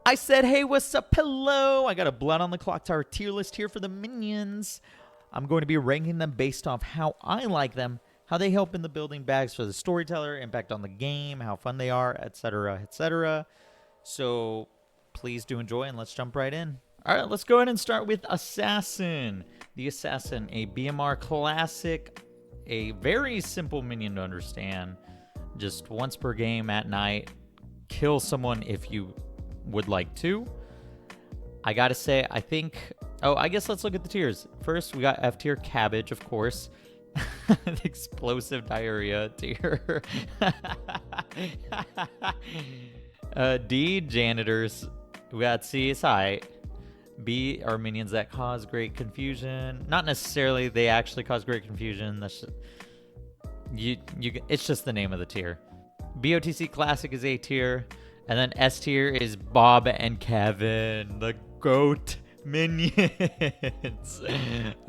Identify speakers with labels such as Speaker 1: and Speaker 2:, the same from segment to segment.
Speaker 1: I said, hey, what's up? Hello. I got a Blood on the Clocktower tier list here for the minions. I'm going to be ranking them based off how I like them, how they help in the building bags for the storyteller, impact on the game, how fun they are, etc., etc. So please do enjoy, and let's jump right in. All right, let's go ahead and start with Assassin. The Assassin, a BMR classic, a very simple minion to understand. Just once per game at night, kill someone if you would like to. I gotta say, I think... Oh, I guess let's look at the tiers. First, we got F tier, Cabbage, of course. The explosive diarrhea tier. D, Janitors. We got C, is high. B are minions that cause great confusion. Not necessarily they actually cause great confusion. That's just, it's just the name of the tier. BOTC Classic is A tier. And then S tier is Bob and Kevin, the GOAT minions.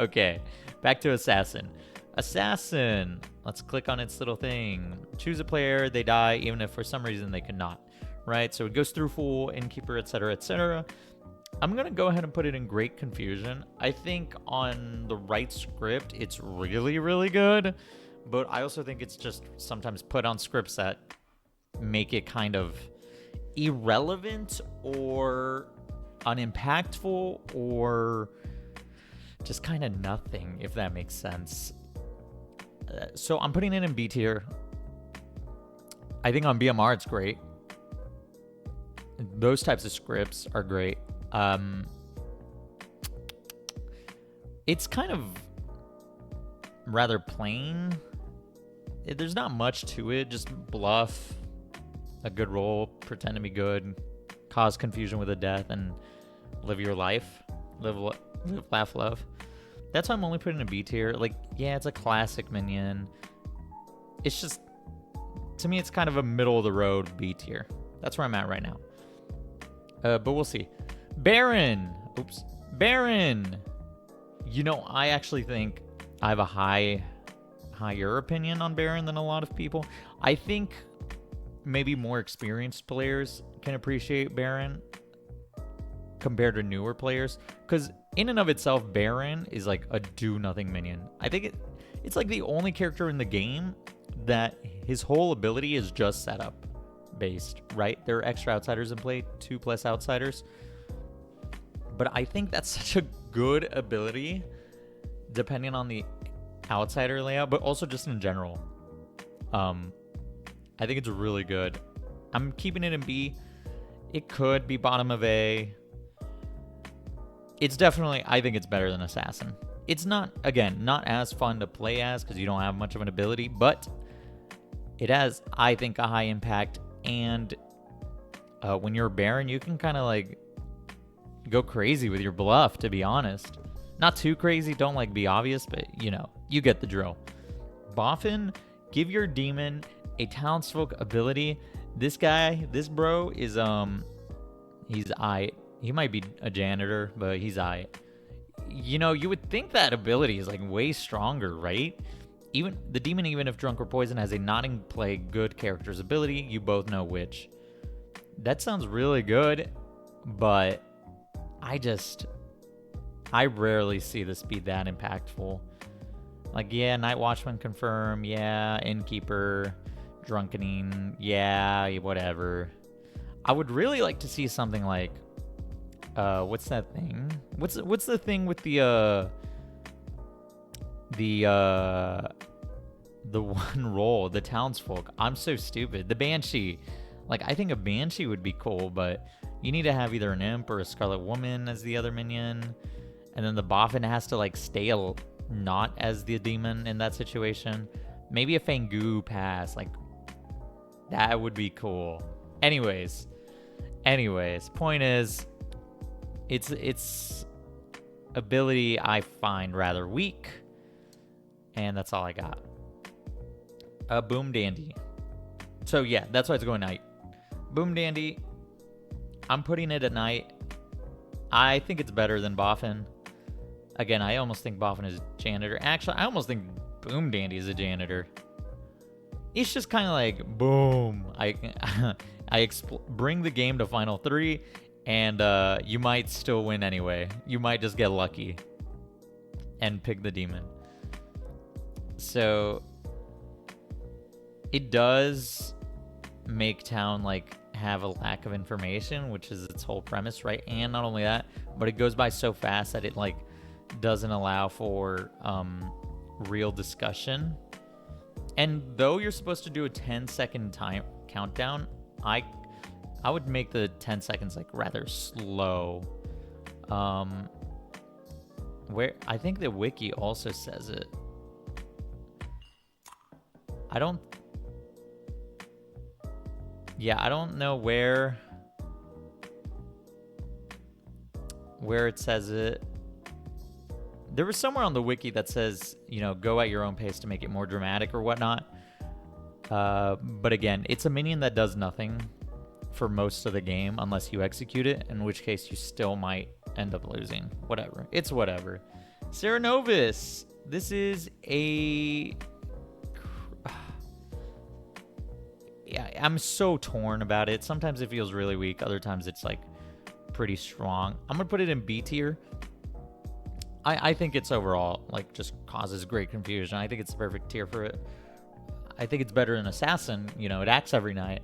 Speaker 1: Okay, back to Assassin. Assassin, let's click on its little thing. Choose a player, they die, even if for some reason they cannot. Right, so it goes through Fool, Innkeeper, etc., etc. I'm going to go ahead and put it in Great Confusion. I think on the right script, it's really, really good. But I also think it's just sometimes put on scripts that make it kind of irrelevant or unimpactful or just kind of nothing, if that makes sense. So I'm putting it in B tier. I think on BMR it's great. Those types of scripts are great. It's kind of rather plain. There's not much to it. Just bluff, a good roll, pretend to be good, cause confusion with a death, and live your life. Live, laugh, love. That's why I'm only putting a B tier. Like, yeah, it's a classic minion. It's just, to me, it's kind of a middle of the road B tier. That's where I'm at right now. But we'll see. Baron. Oops. Baron. You know, I actually think I have a higher opinion on Baron than a lot of people. I think maybe more experienced players can appreciate Baron compared to newer players, because in and of itself, Baron is like a do-nothing minion. I think it's like the only character in the game that his whole ability is just setup based, right? There are extra outsiders in play, 2+ outsiders. But I think that's such a good ability, depending on the outsider layout, but also just in general. I think it's really good. I'm keeping it in B. It could be bottom of A. It's definitely, I think it's better than Assassin. It's not, again, not as fun to play as because you don't have much of an ability, but it has, I think, a high impact. And when you're a Baron, you can kind of like go crazy with your bluff, to be honest. Not too crazy, don't like be obvious, but you know, you get the drill. Boffin, give your demon a townsfolk ability. This guy, this bro is he's aight. He might be a janitor, but he's aight. You know, you would think that ability is like way stronger, right? Even the demon, even if drunk or poison, has a not in play good character's ability. You both know which. That sounds really good, but I rarely see this be that impactful. Like, yeah, Night Watchman confirm, yeah, Innkeeper, Drunkening, yeah, whatever. I would really like to see something like, what's that thing? What's the thing with the one roll, the townsfolk? I'm so stupid. The Banshee. Like, I think a Banshee would be cool, but you need to have either an Imp or a Scarlet Woman as the other minion. And then the Boffin has to, like, stay not as the demon in that situation. Maybe a Fangu pass. Like, that would be cool. Anyways, point is, its ability I find rather weak. And that's all I got. Boomdandy. So, yeah, that's why it's going night. Boomdandy, I'm putting it at night. I think it's better than Boffin. Again, I almost think Boffin is janitor. Actually, I almost think Boomdandy is a janitor. It's just kind of like, boom. I bring the game to Final 3. And you might still win anyway. You might just get lucky and pick the demon. So it does make town like have a lack of information, which is its whole premise, right? And not only that, but it goes by so fast that it like doesn't allow for real discussion. And though you're supposed to do a 10-second time countdown, I would make the 10 seconds like rather slow. Where I think the wiki also says it. I don't know where it says it. There was somewhere on the wiki that says, you know, go at your own pace to make it more dramatic or whatnot. But again, it's a minion that does nothing for most of the game unless you execute it, in which case you still might end up losing. Whatever. It's whatever. Cerenovus. This is a... Yeah, I'm so torn about it. Sometimes it feels really weak. Other times it's like pretty strong. I'm going to put it in B tier. I think it's overall like just causes great confusion. I think it's the perfect tier for it. I think it's better than Assassin. You know, it acts every night.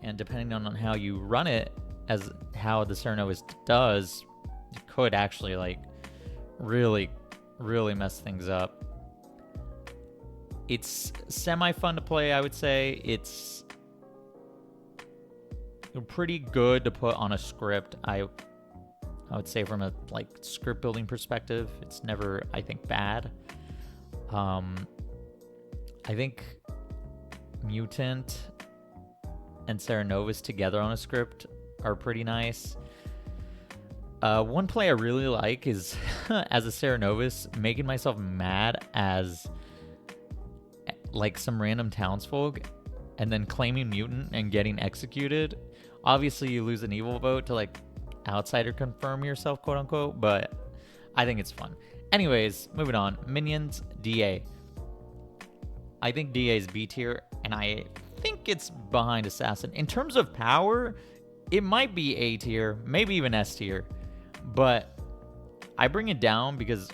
Speaker 1: And depending on how you run it, as how the Cerenovus does, it could actually like really, really mess things up. It's semi-fun to play, I would say. It's pretty good to put on a script. I would say from a like script building perspective, it's never, I think, bad. I think Mutant and Cerenovus together on a script are pretty nice. One play I really like is as a Cerenovus, making myself mad as like some random townsfolk and then claiming Mutant and getting executed. Obviously, you lose an evil vote to like outsider confirm yourself, quote unquote, but I think it's fun. Anyways, moving on. Minions, DA. I think DA is B tier, and I think it's behind Assassin. In terms of power, it might be A tier, maybe even S tier, but I bring it down because,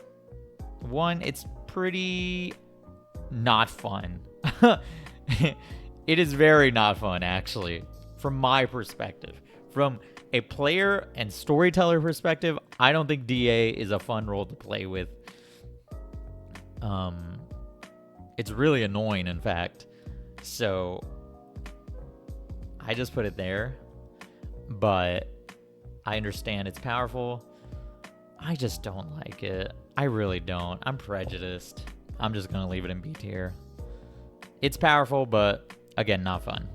Speaker 1: one, it's pretty not fun. It is very not fun, actually, from my perspective. From a player and storyteller perspective, I don't think DA is a fun role to play with. It's really annoying, in fact. So I just put it there. But I understand it's powerful. I just don't like it. I really don't. I'm prejudiced. I'm just going to leave it in B tier. It's powerful, but again, not fun.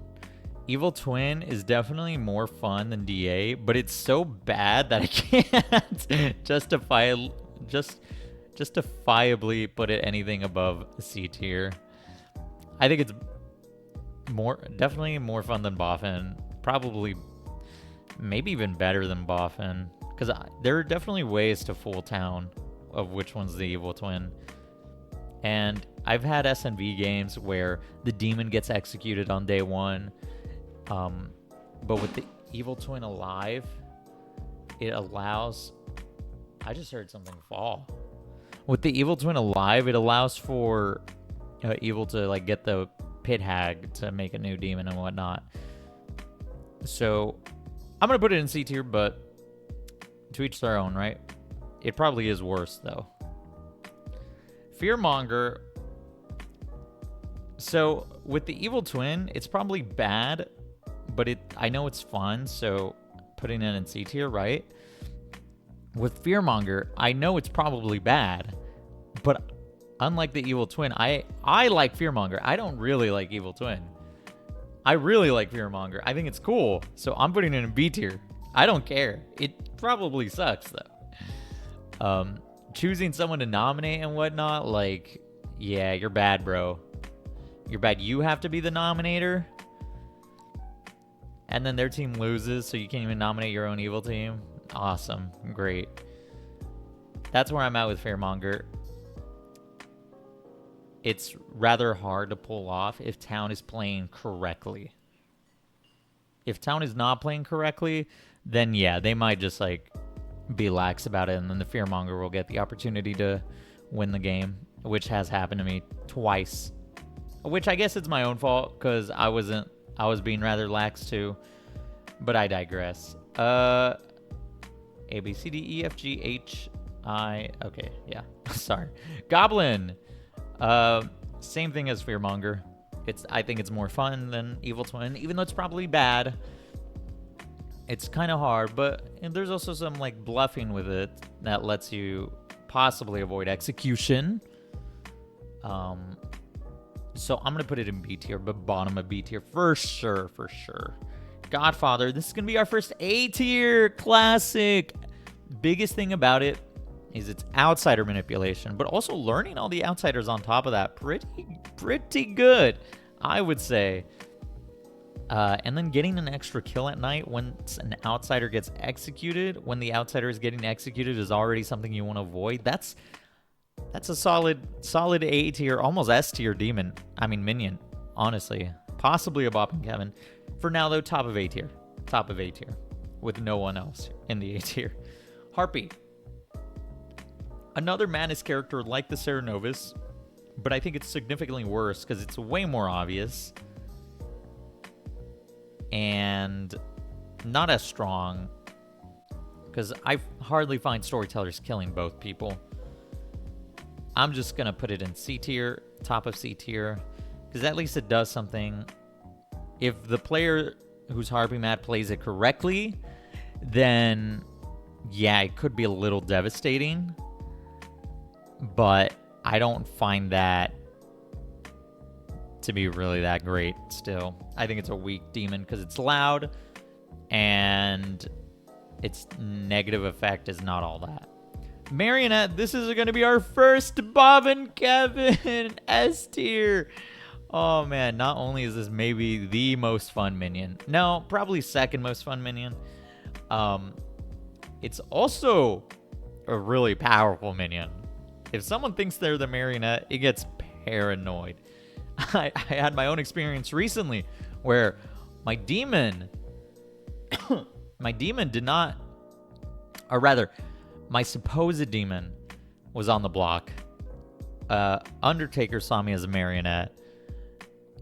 Speaker 1: Evil Twin is definitely more fun than DA, but it's so bad that I can't justifiably put it anything above C tier. I think it's definitely more fun than Boffin. Probably, maybe even better than Boffin, because there are definitely ways to fool town of which one's the Evil Twin. And I've had SNV games where the demon gets executed on day one. But with the Evil Twin alive, it allows... I just heard something fall. With the Evil Twin alive, it allows for Evil to like get the Pit-Hag to make a new demon and whatnot. So I'm going to put it in C tier, but to each their own, right? It probably is worse, though. Fearmonger. So with the Evil Twin, it's probably bad, but I know it's fun, so putting it in C tier, right? With Fearmonger, I know it's probably bad, but unlike the Evil Twin, I like Fearmonger. I don't really like Evil Twin. I really like Fearmonger. I think it's cool, so I'm putting it in B tier. I don't care. It probably sucks, though. Choosing someone to nominate and whatnot, like, yeah, you're bad, bro. You're bad. You have to be the nominator. And then their team loses, so you can't even nominate your own evil team. Awesome. Great. That's where I'm at with Fearmonger. It's rather hard to pull off if town is playing correctly. If town is not playing correctly, then yeah, they might just like be lax about it, and then the Fearmonger will get the opportunity to win the game, which has happened to me twice. Which I guess it's my own fault because I was being rather lax too. But I digress. A, B, C, D, E, F, G, H, I. Okay, yeah. Sorry. Goblin. Same thing as Fearmonger. I think it's more fun than Evil Twin, even though it's probably bad. It's kind of hard, but there's also some like bluffing with it that lets you possibly avoid execution. So I'm gonna put it in B tier, but bottom of B tier for sure, for sure. Godfather, this is gonna be our first A tier classic. Biggest thing about it is its outsider manipulation, but also learning all the outsiders on top of that. Pretty good, I would say. And then getting an extra kill at night once an outsider gets executed, when the outsider is getting executed, is already something you want to avoid. That's a solid A tier, almost S tier minion, honestly. Possibly a Boffin Kevin. For now, though, top of A tier. Top of A tier. With no one else in the A tier. Harpy. Another Madness character like the Cerenovus, but I think it's significantly worse because it's way more obvious. And not as strong, because I hardly find storytellers killing both people. I'm just gonna put it in C tier, top of C tier, because at least it does something. If the player who's Harpy Mad plays it correctly, then yeah, it could be a little devastating, but I don't find that to be really that great still. I think it's a weak demon because it's loud and its negative effect is not all that. Marionette, this is going to be our first Bobbin Kevin S tier. Oh man, not only is this maybe the most fun minion, no, probably second most fun minion, it's also a really powerful minion. If someone thinks they're the Marionette, it gets paranoid. I had my own experience recently where my demon did not, or rather, my supposed demon was on the block. Undertaker saw me as a Marionette,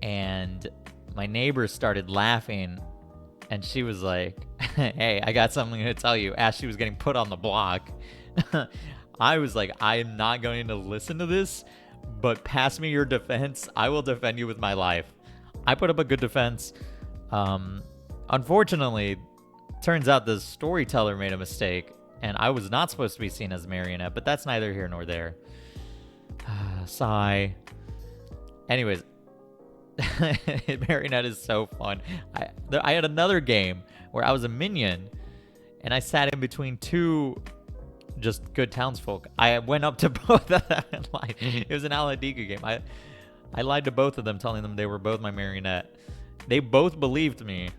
Speaker 1: and my neighbor started laughing, and she was like, hey, I got something to tell you, as she was getting put on the block. I was like, I am not going to listen to this, but pass me your defense. I will defend you with my life. I put up a good defense. Unfortunately, turns out the storyteller made a mistake, and I was not supposed to be seen as Marionette, but that's neither here nor there. Sigh. Anyways, Marionette is so fun. I had another game where I was a minion, and I sat in between two just good townsfolk. I went up to both of them and lied. It was an Aladiga game. I lied to both of them, telling them they were both my Marionette. They both believed me.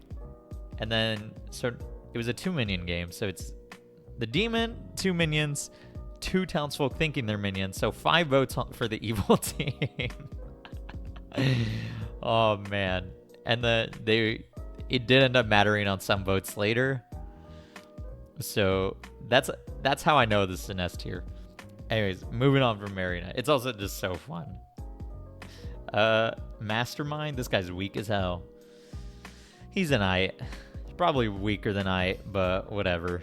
Speaker 1: And then, so it was a 2-minion game. So it's the demon, 2 minions, 2 townsfolk thinking they're minions. So 5 votes for the evil team. Oh, man. And it did end up mattering on some votes later. So that's how I know this is an S tier. Anyways, moving on from Marionette. It's also just so fun. Mastermind, this guy's weak as hell. He's an I. He's probably weaker than I, but whatever.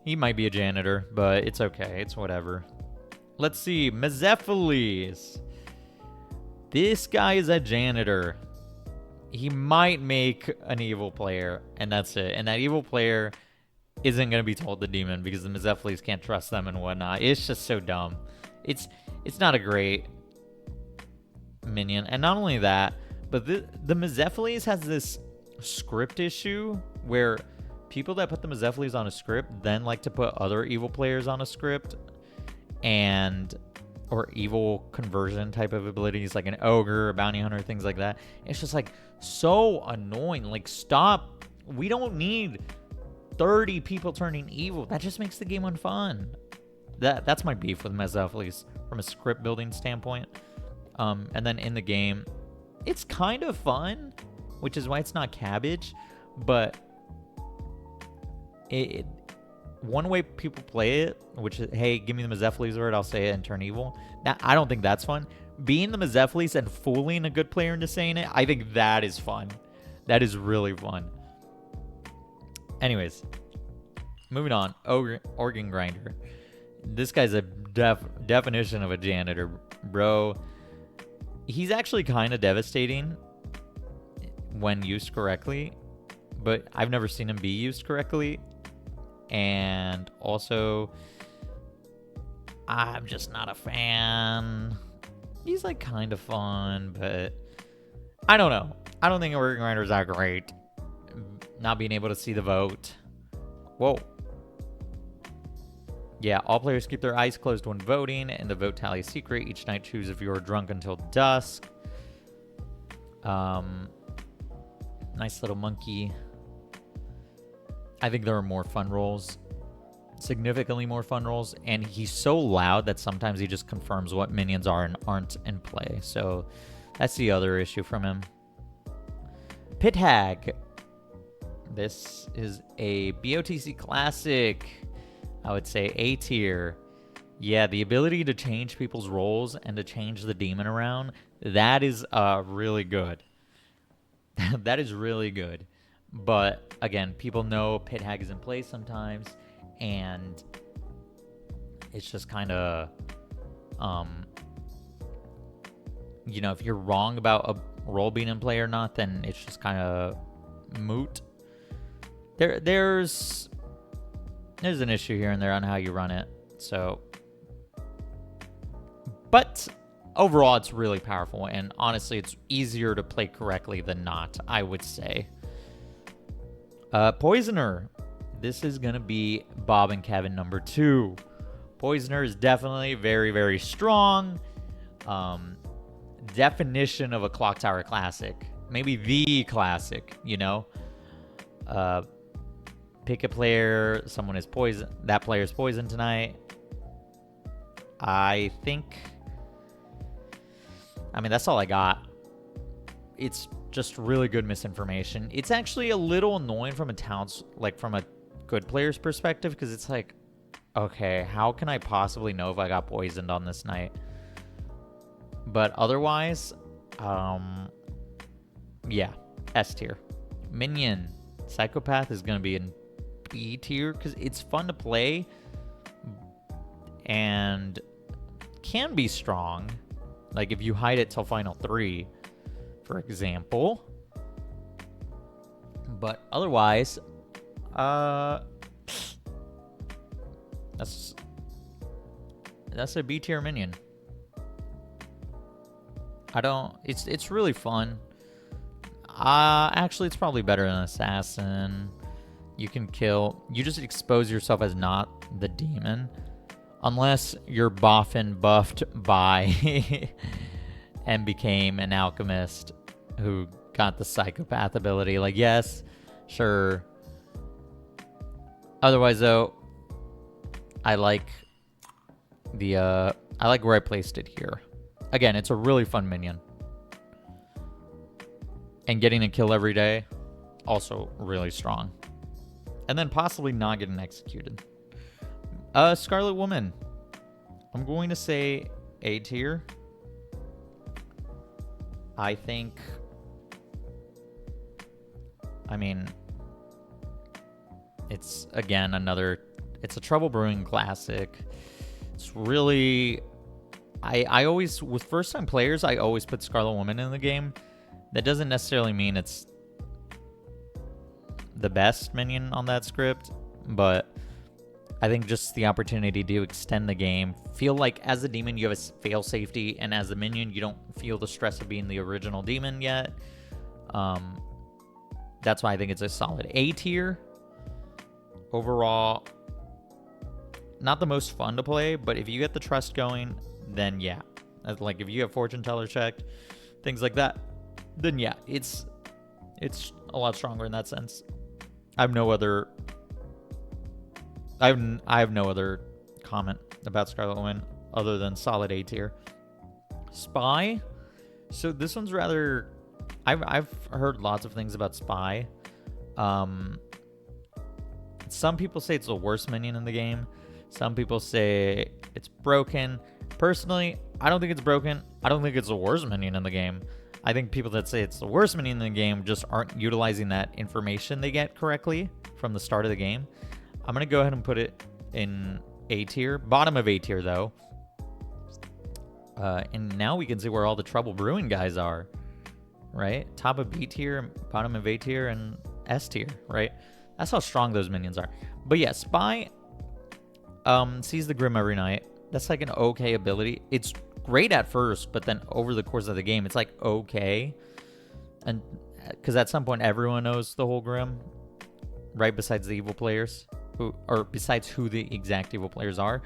Speaker 1: He might be a janitor, but it's okay. It's whatever. Let's see. Mephiles. This guy is a janitor. He might make an evil player, and that's it. And that evil player isn't going to be told the demon because the Mephiles can't trust them and whatnot. It's just so dumb. It's not a great minion. And not only that, but the Mephiles has this script issue where people that put the Mephiles on a script then like to put other evil players on a script, or evil conversion type of abilities like an ogre, a bounty hunter, things like that. It's just like so annoying. Like, stop. We don't need 30 people turning evil. That just makes the game unfun. That's my beef with Mephiles from a script building standpoint. And then in the game, it's kind of fun, which is why it's not cabbage, but one way people play it, which is, hey, give me the Mephiles word, I'll say it and turn evil. Now, I don't think that's fun. Being the Mephiles and fooling a good player into saying it, I think that is fun. That is really fun. Anyways, moving on. Organ Grinder. This guy's a definition of a janitor, bro. He's actually kind of devastating when used correctly, but I've never seen him be used correctly. And also, I'm just not a fan. He's like kind of fun, but I don't know. I don't think Organ Grinder is that great. Not being able to see the vote. Whoa. Yeah, all players keep their eyes closed when voting, and the vote tally is secret. Each night, choose if you are drunk until dusk. Nice little monkey. I think there are more fun rolls. Significantly more fun rolls. And he's so loud that sometimes he just confirms what minions are and aren't in play. So that's the other issue from him. Pit-Hag. This is a BOTC classic. I would say A tier. Yeah, the ability to change people's roles and to change the demon around, that is really good. That is really good. But again, people know Pit-Hag is in play sometimes, and it's just kind of, you know, if you're wrong about a role being in play or not, then it's just kind of moot. There's an issue here and there on how you run it. So, but overall, it's really powerful, and honestly, it's easier to play correctly than not, I would say. Poisoner. This is going to be Bob and Kevin number 2. Poisoner is definitely very, very strong. Definition of a Clocktower classic. Maybe the classic, you know? Pick a player, someone is poison. That player is poisoned tonight. I mean, that's all I got. It's just really good misinformation. It's actually a little annoying from a good player's perspective, because it's like, okay, how can I possibly know if I got poisoned on this night? But otherwise, yeah, S tier. Minion. Psychopath is going to be in B tier because it's fun to play and can be strong. Like if you hide it till final 3, for example. But otherwise, that's a B tier minion. It's really fun. Actually, it's probably better than Assassin. You just expose yourself as not the demon. Unless you're Boffin buffed by and became an alchemist who got the Psychopath ability. Like, yes, sure. Otherwise, though, I like where I placed it here. Again, it's a really fun minion. And getting a kill every day, also really strong. And then possibly not getting executed. Scarlet Woman. I'm going to say A tier. I think... I mean... It's, again, it's a Trouble Brewing classic. It's really... I always... With first-time players, I always put Scarlet Woman in the game. That doesn't necessarily mean it's the best minion on that script, but I think just the opportunity to extend the game, feel like as a demon you have a fail safety, and as a minion you don't feel the stress of being the original demon yet. That's why I think it's a solid A tier. Overall, not the most fun to play, but if you get the trust going, then yeah. Like if you have fortune teller checked, things like that, then yeah, it's a lot stronger in that sense. I have no other comment about Scarlet Woman other than solid A tier. Spy. So this one's rather... I've heard lots of things about Spy. Some people say it's the worst minion in the game. Some people say it's broken. Personally, I don't think it's broken. I don't think it's the worst minion in the game. I think people that say it's the worst minion in the game just aren't utilizing that information they get correctly from the start of the game. I'm going to go ahead and put it in A tier. Bottom of A tier, though. And now we can see where all the trouble brewing guys are, right? Top of B tier, bottom of A tier, and S tier, right? That's how strong those minions are. But yeah, Spy sees the Grim every night. That's like an okay ability. It's great at first, but then over the course of the game, it's like okay. And because at some point, everyone knows the whole Grim, right? Besides the evil players, or besides who the exact evil players are.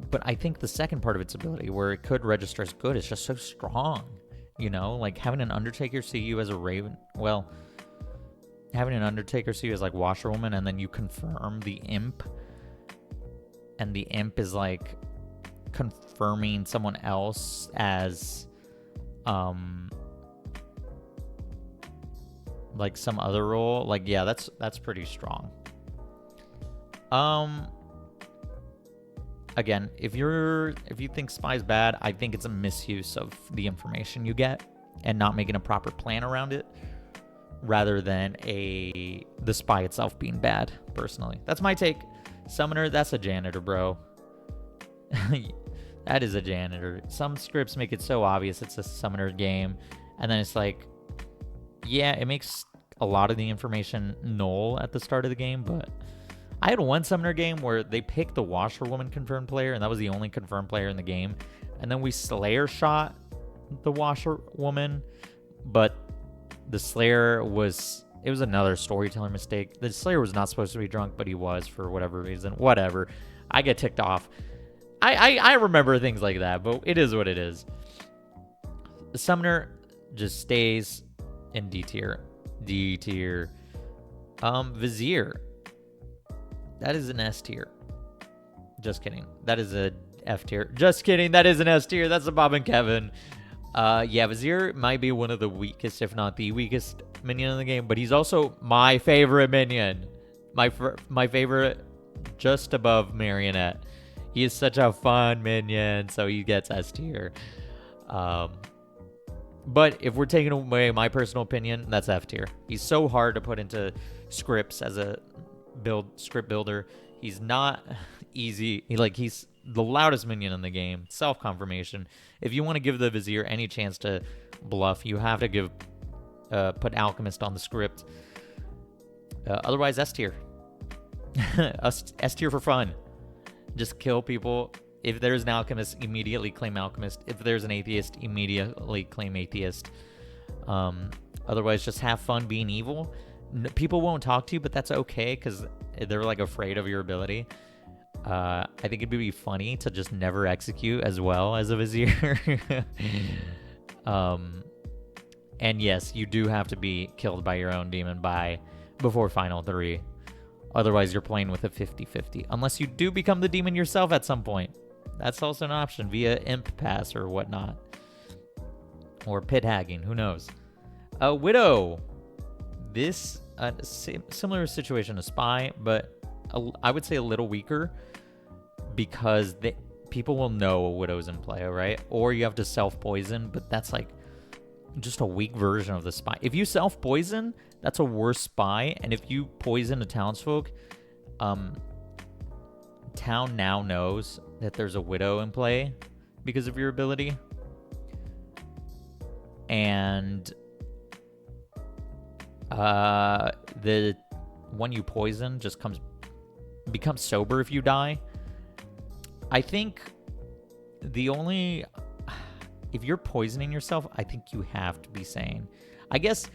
Speaker 1: But I think the second part of its ability, where it could register as good, is just so strong. You know, like having an Undertaker see you as a Raven. Well, having an Undertaker see you as like Washerwoman, and then you confirm the Imp. And the Imp is like confirming someone else as like some other role. Like, yeah, that's pretty strong. Again, if you think Spy's bad, I think it's a misuse of the information you get and not making a proper plan around it, rather than the Spy itself being bad, personally. That's my take. Summoner, that's a janitor, bro. That is a janitor. Some scripts make it so obvious it's a summoner game, and then it's like, yeah, it makes a lot of the information null at the start of the game, but I had one summoner game where they picked the Washerwoman confirmed player, and that was the only confirmed player in the game. And then we Slayer shot the Washerwoman, but the Slayer was another storyteller mistake. The Slayer was not supposed to be drunk, but he was for whatever reason. Whatever. I get ticked off. I remember things like that, but it is what it is. The summoner just stays in D tier. D tier. Vizier. That is an S tier. Just kidding. That is a F tier. Just kidding. That is an S tier. That's a Bob and Kevin. Yeah, Vizier might be one of the weakest, if not the weakest minion in the game, but he's also my favorite minion. My favorite, just above Marionette. He is such a fun minion, so he gets S tier. But if we're taking away my personal opinion, that's F tier. He's so hard to put into scripts as a script builder. He's not easy. He's the loudest minion in the game. Self-confirmation. If you want to give the Vizier any chance to bluff, you have to put Alchemist on the script. Otherwise, S tier. S tier for fun. Just kill people. If there's an Alchemist, immediately claim Alchemist. If there's an Atheist, immediately claim Atheist. Otherwise, just have fun being evil. People won't talk to you, but that's okay, because they're like afraid of your ability. I think it'd be funny to just never execute as well as a Vizier. And yes, you do have to be killed by your own demon before Final 3. Otherwise, you're playing with a 50-50. Unless you do become the demon yourself at some point. That's also an option via Imp Pass or whatnot. Or Pit-Hagging, who knows. Widow. This, similar situation to Spy, but I would say a little weaker, because people will know a Widow's in play, right? Or you have to self-poison, but that's like just a weak version of the Spy. If you self-poison, that's a worse Spy, and if you poison a townsfolk, town now knows that there's a Widow in play because of your ability. And the one you poison just becomes sober if you die. I think if you're poisoning yourself, I think you have to be sane. I guess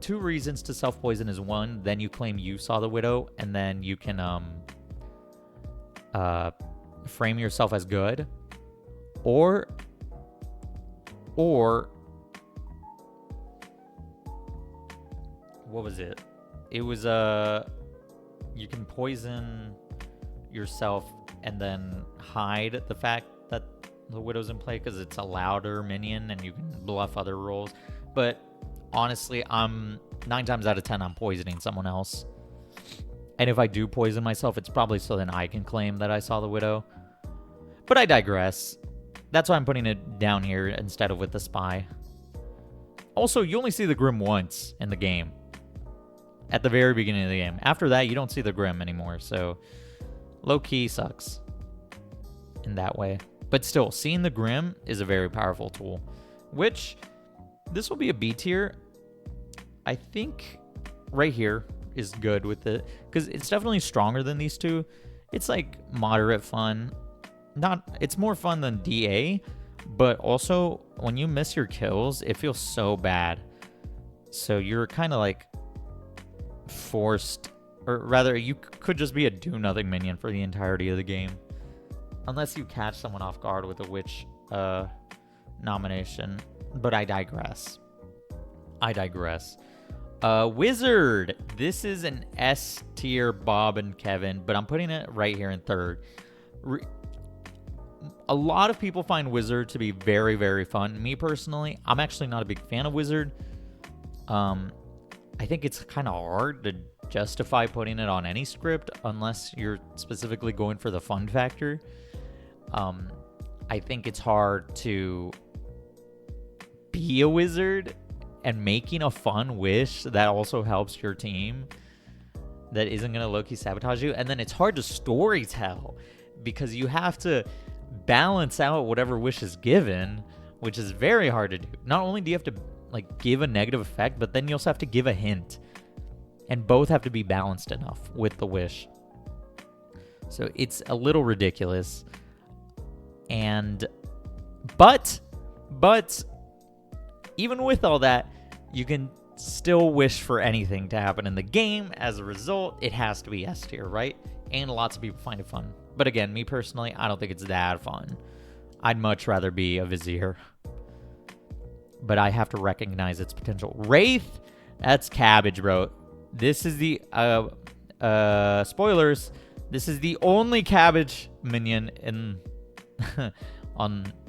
Speaker 1: 2 reasons to self-poison is, 1, then you claim you saw the Widow, and then you can frame yourself as good, or what was it? It was you can poison yourself and then hide the fact that the Widow's in play because it's a louder minion and you can bluff other rolls. But honestly, I'm 9 times out of 10, I'm poisoning someone else. And if I do poison myself, it's probably so then I can claim that I saw the Widow. But I digress. That's why I'm putting it down here instead of with the Spy. Also, you only see the Grim once in the game. At the very beginning of the game. After that, you don't see the Grim anymore. So, low-key sucks. In that way. But still, seeing the Grim is a very powerful tool. Which, this will be a B tier. I think right here is good with it. Because it's definitely stronger than these two. It's like moderate fun. It's more fun than DA. But also, when you miss your kills, it feels so bad. So you're kind of like forced. Or rather, you could just be a do-nothing minion for the entirety of the game. Unless you catch someone off guard with a witch nomination. But I digress. Wizard. This is an S tier Bob and Kevin, but I'm putting it right here in third. A lot of people find Wizard to be very, very fun. Me personally, I'm actually not a big fan of Wizard. I think it's kind of hard to justify putting it on any script unless you're specifically going for the fun factor. I think it's hard to be a wizard and making a fun wish that also helps your team that isn't going to low-key sabotage you. And then it's hard to story tell because you have to balance out whatever wish is given, which is very hard to do. Not only do you have to like give a negative effect, but then you also have to give a hint. And both have to be balanced enough with the wish. So it's a little ridiculous. But even with all that, you can still wish for anything to happen in the game. As a result, it has to be S tier, right? And lots of people find it fun. But again, me personally, I don't think it's that fun. I'd much rather be a Vizier. But I have to recognize its potential. Wraith, that's cabbage, bro. This is the, spoilers, this is the only cabbage minion in,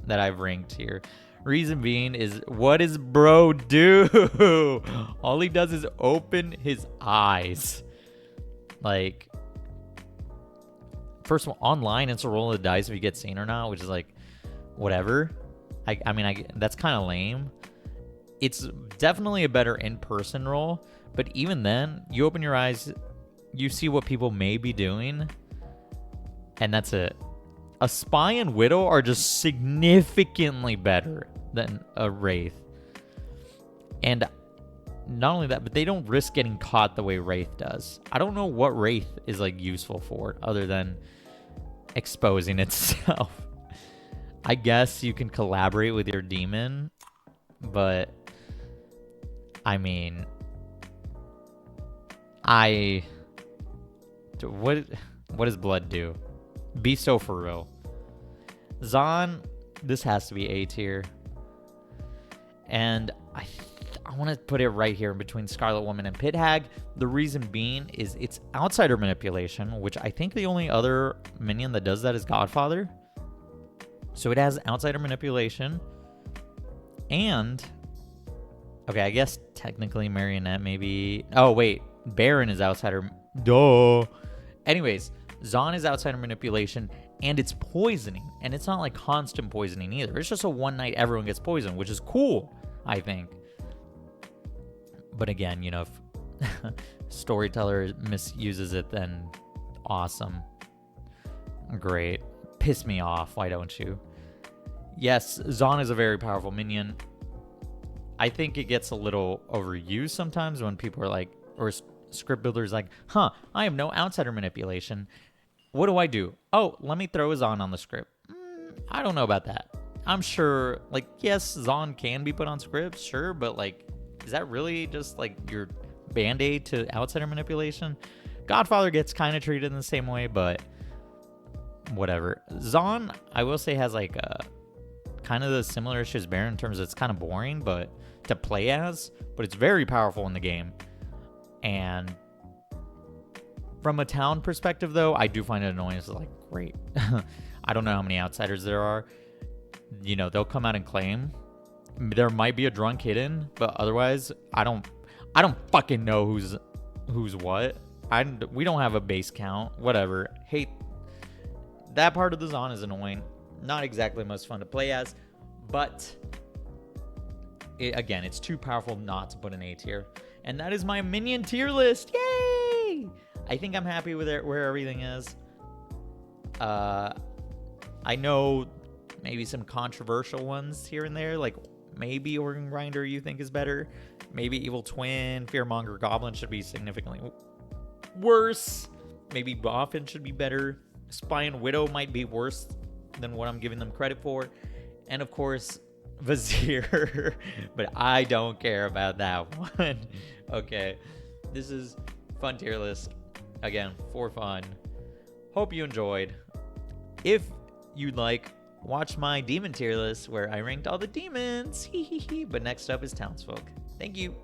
Speaker 1: that I've ranked here. Reason being is, what does bro do? All he does is open his eyes. Like, first of all, online, it's a roll of the dice if you get seen or not, which is like, whatever. I mean, that's kind of lame. It's definitely a better in-person roll, but even then, you open your eyes, you see what people may be doing, and that's it. A Spy and Widow are just significantly better than a Wraith. And not only that, but they don't risk getting caught the way Wraith does. I don't know what Wraith is like useful for other than exposing itself. I guess you can collaborate with your demon, but I mean, what does blood do? Be so for real. Zan, this has to be A tier. And I want to put it right here in between Scarlet Woman and Pit-Hag. The reason being is it's outsider manipulation, which I think the only other minion that does that is Godfather. So it has outsider manipulation. And, okay, I guess technically Marionette maybe. Oh, wait. Baron is outsider. Duh. Anyways, Zan is outsider manipulation, and it's poisoning. And it's not like constant poisoning either. It's just a one night everyone gets poisoned, which is cool, I think. But again, you know, if storyteller misuses it, then awesome. Great. Piss me off, why don't you? Yes, Zan is a very powerful minion. I think it gets a little overused sometimes when people are like, or script builders like, huh, I have no outsider manipulation. What do? Oh, let me throw a Zan on the script. I don't know about that. I'm sure, like, yes, Zan can be put on scripts, sure, but like, is that really just like your band-aid to outsider manipulation? Godfather gets kind of treated in the same way, but whatever. Zan, I will say, has like a kind of the similar issue as Baron in terms of it's kind of boring, but to play as, but it's very powerful in the game. And from a town perspective, though, I do find it annoying. It's like, great. I don't know how many outsiders there are. You know, they'll come out and claim. There might be a drunk hidden, but otherwise, I don't fucking know who's what. We don't have a base count. Whatever. Hate that part of the Zan is annoying. Not exactly most fun to play as, but again, it's too powerful not to put an A tier. And that is my minion tier list. Yay! I think I'm happy with it, where everything is. I know maybe some controversial ones here and there, like maybe Organ Grinder you think is better. Maybe Evil Twin, Fearmonger, Goblin should be significantly worse. Maybe Boffin should be better. Spy and Widow might be worse than what I'm giving them credit for. And of course, Vizier. But I don't care about that one. Okay. This is fun tier list. Again, for fun. Hope you enjoyed. If you'd like, watch my demon tier list where I ranked all the demons. But next up is Townsfolk. Thank you.